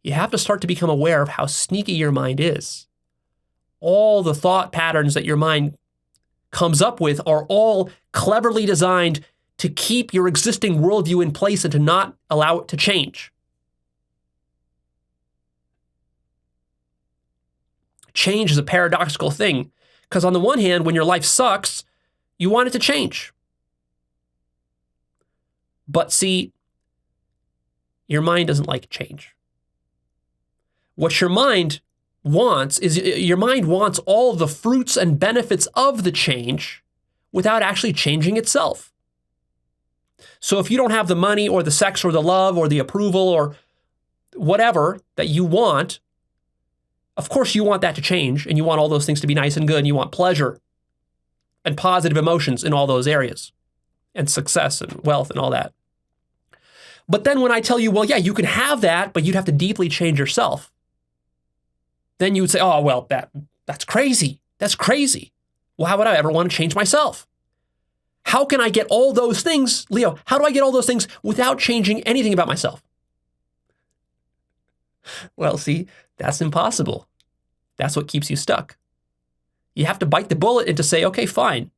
You have to start to become aware of how sneaky your mind is. All the thought patterns that your mind comes up with are all cleverly designed to keep your existing worldview in place and to not allow it to change. Change is a paradoxical thing, because on the one hand, when your life sucks, you want it to change. But see, your mind doesn't like change. What your mind wants is, your mind wants all the fruits and benefits of the change without actually changing itself. So if you don't have the money or the sex or the love or the approval or whatever that you want, of course you want that to change, and you want all those things to be nice and good, and you want pleasure and positive emotions in all those areas, and success and wealth and all that. But then when I tell you, well, yeah, you can have that, but you'd have to deeply change yourself, then you would say, oh, well, that's crazy. That's crazy. Well, how would I ever want to change myself? How can I get all those things, Leo, how do I get all those things without changing anything about myself? Well, see, that's impossible. That's what keeps you stuck. You have to bite the bullet and to say, okay, fine.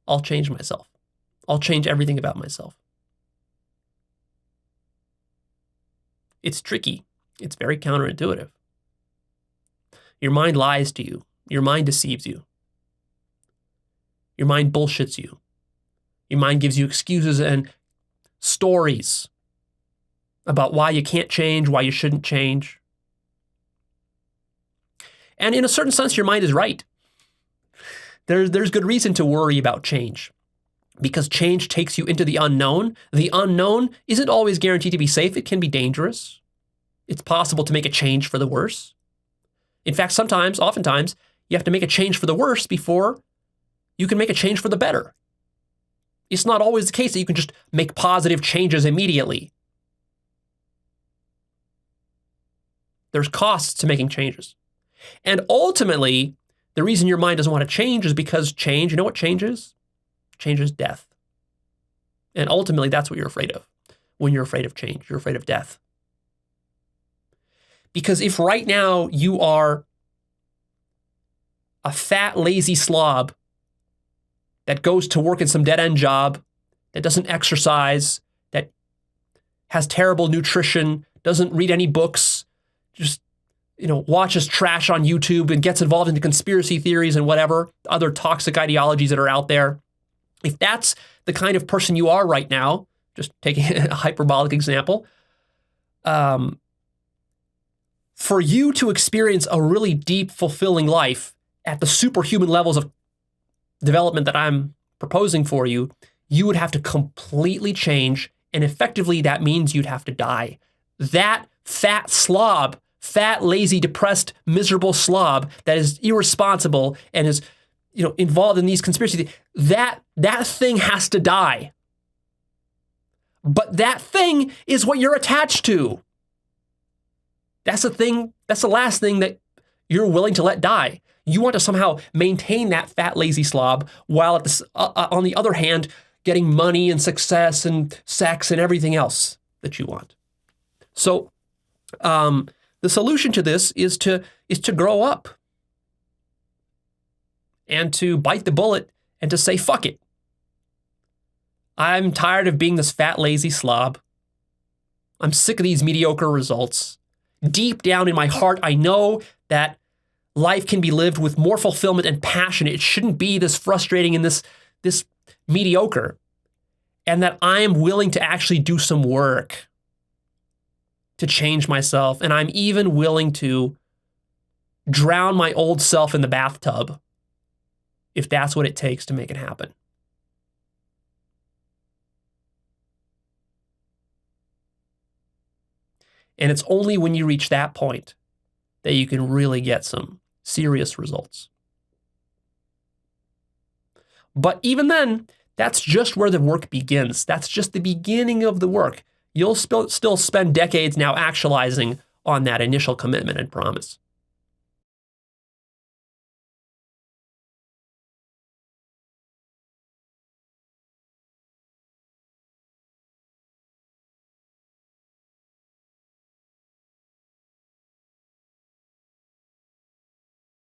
I'll change myself. I'll change everything about myself. It's tricky. It's very counterintuitive. Your mind lies to you. Your mind deceives you. Your mind bullshits you. Your mind gives you excuses and stories about why you can't change, why you shouldn't change. And in a certain sense, your mind is right. There's good reason to worry about change, because change takes you into the unknown. The unknown isn't always guaranteed to be safe. It can be dangerous. It's possible to make a change for the worse. In fact, oftentimes, you have to make a change for the worse before you can make a change for the better. It's not always the case that you can just make positive changes immediately. There's costs to making changes. And ultimately, the reason your mind doesn't want to change is because change, you know what change is? Change is death. And ultimately, that's what you're afraid of. When you're afraid of change, you're afraid of death. Because if right now you are a fat, lazy slob that goes to work in some dead-end job, that doesn't exercise, that has terrible nutrition, doesn't read any books, just watches trash on YouTube and gets involved into conspiracy theories and whatever other toxic ideologies that are out there. If that's the kind of person you are right now, just taking a hyperbolic example, for you to experience a really deep, fulfilling life at the superhuman levels of development that I'm proposing for you, you would have to completely change, and effectively that means you'd have to die. That fat slob, fat, lazy, depressed, miserable slob that is irresponsible and is, involved in these conspiracies, that thing has to die. But that thing is what you're attached to. That's the last thing that you're willing to let die. You want to somehow maintain that fat, lazy slob while on the other hand, getting money and success and sex and everything else that you want. So the solution to this is to grow up and to bite the bullet and to say, fuck it. I'm tired of being this fat, lazy slob. I'm sick of these mediocre results. Deep down in my heart, I know that life can be lived with more fulfillment and passion. It shouldn't be this frustrating and this mediocre. And that I am willing to actually do some work to change myself. And I'm even willing to drown my old self in the bathtub if that's what it takes to make it happen. And it's only when you reach that point that you can really get some serious results. But even then, that's just where the work begins. That's just the beginning of the work. You'll still spend decades now actualizing on that initial commitment and promise.